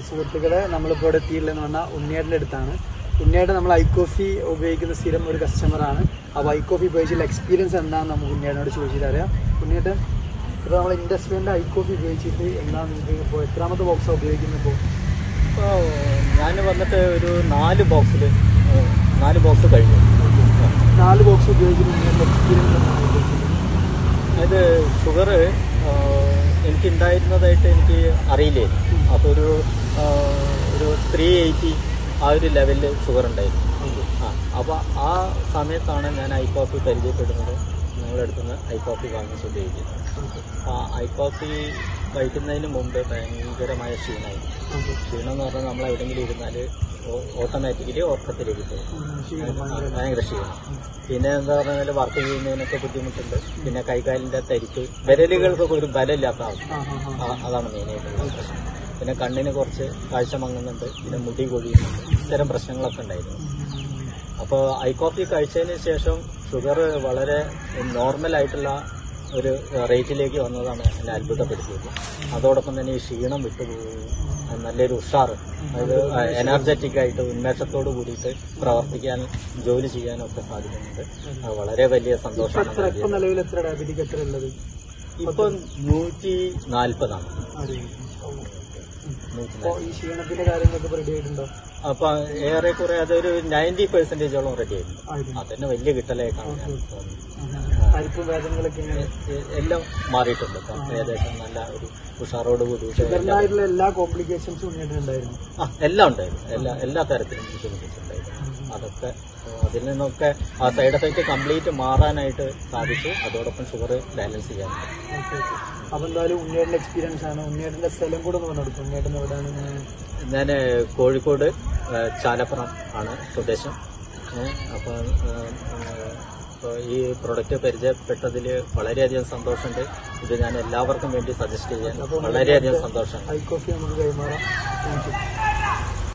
സുഹൃത്തുക്കളെ, നമ്മളിപ്പോൾ ഇവിടെ എത്തിയില്ലെന്ന് പറഞ്ഞാൽ ഉണ്ണിയേട്ടൻ്റെ അടുത്താണ്. ഉണ്ണിയേട്ടൻ നമ്മൾ ഐ കോഫി ഉപയോഗിക്കുന്ന സ്ഥിരം ഒരു കസ്റ്റമറാണ്. അപ്പോൾ ഐ കോഫി ഉപയോഗിച്ചുള്ള എക്സ്പീരിയൻസ് എന്താണെന്ന് നമുക്ക് ഉണ്ണിയേട്ടനോട് ചോദിച്ചിട്ട് അറിയാം. ഉണ്ണിയേട്ടൻ, ഇപ്പോൾ നമ്മൾ ഇൻഡസ്ട്രിയലിൻ്റെ ഐ കോഫി ഉപയോഗിച്ചിട്ട് എന്താണ് നിങ്ങൾക്ക് ഇപ്പോൾ എത്രാമത്തെ ബോക്സാണ് ഉപയോഗിക്കുന്നത്? ഇപ്പോൾ ഞാൻ വന്നിട്ട് ഒരു 4 ബോക്സ് കഴിഞ്ഞു. 4 ബോക്സ് ഉപയോഗിച്ചിട്ട് ഉണ്ണിയേട്ടൻ്റെ എക്സ്പീരിയൻസ് എന്താണ്? അതായത് ഷുഗർ എനിക്കുണ്ടായിരുന്നതായിട്ട് എനിക്ക് അറിയില്ലായിരുന്നു. അപ്പോൾ ഒരു 380 ആ ഒരു ലെവലിൽ ഷുഗർ ഉണ്ടായിരുന്നു. അപ്പോൾ ആ സമയത്താണ് ഞാൻ ഐ കോഫി പരിചയപ്പെടുന്നത്. നിങ്ങളുടെ അടുത്ത് നിന്ന് ഐ കോഫി വാങ്ങിച്ച് ഉപയോഗിക്കുന്നത്. അപ്പോൾ ഐ കോഫി കഴിക്കുന്നതിന് മുമ്പ് ഭയങ്കരമായ ക്ഷീണമായി. ക്ഷീണം എന്ന് പറഞ്ഞാൽ നമ്മൾ എവിടെയെങ്കിലും ഇരുന്നാൽ ഓട്ടോമാറ്റിക്കലി ഉറക്കത്തിലേക്ക് പോകും. ഭയങ്കര ക്ഷീണം. പിന്നെ എന്താ പറഞ്ഞാൽ വർക്ക് ചെയ്യുന്നതിനൊക്കെ ബുദ്ധിമുട്ടുണ്ട്. പിന്നെ കൈകാലിൻ്റെ തരിപ്പ്, വിരലുകൾക്കൊക്കെ ഒരു ബലമില്ലാത്ത അവസ്ഥ, അതാണ് മെയിനായിട്ടുള്ള പ്രശ്നം. പിന്നെ കണ്ണിന് കുറച്ച് കാഴ്ച മങ്ങുന്നുണ്ട്. പിന്നെ മുടി കൊഴിയുന്നുണ്ട്. ഇത്തരം പ്രശ്നങ്ങളൊക്കെ ഉണ്ടായിരുന്നു. അപ്പോൾ ഐ കോഫി കഴിച്ചതിന് ശേഷം ഷുഗർ വളരെ നോർമലായിട്ടുള്ള ഒരു റേറ്റിലേക്ക് വന്നതാണ് എന്നെ അത്ഭുതപ്പെടുത്തിയത്. അതോടൊപ്പം തന്നെ ഈ ക്ഷീണം വിട്ടുപോകുകയും നല്ലൊരു ഉഷാറ്, അതായത് എനർജറ്റിക് ആയിട്ട് ഉന്മേഷത്തോട് കൂടിയിട്ട് പ്രവർത്തിക്കാനും ജോലി ചെയ്യാനും ഒക്കെ സാധിക്കുന്നുണ്ട്. വളരെ വലിയ സന്തോഷമാണ്. ഇപ്പം 140 അപ്പൊ ഏറെക്കുറെ അതൊരു 90% റെഡി ആയിരുന്നു. അതന്നെ വലിയ കിട്ടലേക്കാണ് ഞാൻ എല്ലാം മാറിയിട്ടുണ്ട്. ഏകദേശം നല്ല ഒരു ഉഷാറോട് കൂടിയിട്ട് എല്ലാ കോംപ്ലിക്കേഷൻസും ഉണ്ടായിരുന്നു. എല്ലാം ഉണ്ടായിരുന്നു. എല്ലാ തരത്തിലും ബുദ്ധിമുട്ടുണ്ടായിരുന്നു. അതൊക്കെ അതിൽ നിന്നൊക്കെ ആ സൈഡ് എഫക്റ്റ് കംപ്ലീറ്റ് മാറാനായിട്ട് സാധിച്ചു. അതോടൊപ്പം ഷുഗർ ബാലൻസ് ചെയ്യാനുണ്ട്. അപ്പൊ എന്തായാലും ഉണ്ണിയേട്ടൻ്റെ എക്സ്പീരിയൻസ് ആണ്. ഉണ്ണിയേട്ടൻ്റെ സ്ഥലം കൂടെ ഒന്ന് പറഞ്ഞെടുക്കും. ഉണ്ണിയേട്ടൻ എവിടെയാണ്? ഞാൻ കോഴിക്കോട് ചാലപ്പുറം ആണ് സ്വദേശം. അപ്പോൾ ഈ പ്രൊഡക്റ്റ് പരിചയപ്പെട്ടതിൽ വളരെയധികം സന്തോഷമുണ്ട്. ഇത് ഞാൻ എല്ലാവർക്കും വേണ്ടി സജസ്റ്റ് ചെയ്യാൻ വളരെയധികം സന്തോഷമാണ്. ഐ കോഫി നമുക്ക് കൈമാറാം. Thank you.